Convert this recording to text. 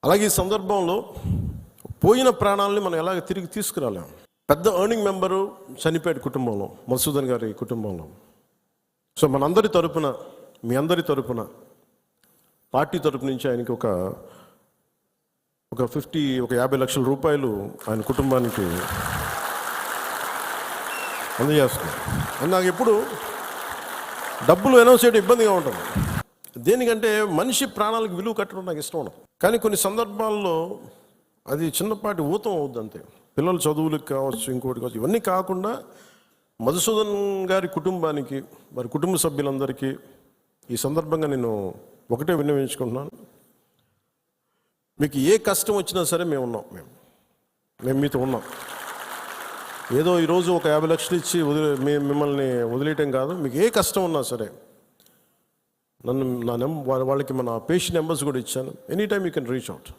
అలాగే ఈ సందర్భంలో పోయిన ప్రాణాలని మనం ఎలాగ తిరిగి తీసుకురాలేం. పెద్ద ఎర్నింగ్ మెంబరు చనిపోయాడు కుటుంబంలో, మధుసూదన్ గారి కుటుంబంలో. సో మనందరి తరపున, మీ అందరి తరపున, పార్టీ తరపు నుంచి ఆయనకి ఒక 50 లక్షల రూపాయలు ఆయన కుటుంబానికి అందజేస్తున్నాం. అని నాకు ఎప్పుడు డబ్బులు అనౌన్స్ చేయడం ఇబ్బందిగా ఉంటుంది. దేనికంటే మనిషి ప్రాణాలకు విలువ కట్టడం నాకు ఇష్టం ఉండదు. కానీ కొన్ని సందర్భాల్లో అది చిన్నపాటి ఊతం అవుద్ది అంతే. పిల్లల చదువులకు కావచ్చు, ఇంకోటి కావచ్చు. ఇవన్నీ కాకుండా మధుసూదన్ గారి కుటుంబానికి, వారి కుటుంబ సభ్యులందరికీ ఈ సందర్భంగా నేను ఒకటే విన్నవించుకుంటున్నాను. మీకు ఏ కష్టం వచ్చినా సరే మేము ఉన్నాం. మేము మీతో ఉన్నాం. ఏదో ఈరోజు ఒక 50 లక్షలు ఇచ్చి మిమ్మల్ని వదిలేయటం కాదు. మీకు ఏ కష్టం ఉన్నా సరే వాళ్ళకి మన పేషెంట్ నెంబర్స్ కూడా ఇచ్చాను. Any time you can reach out.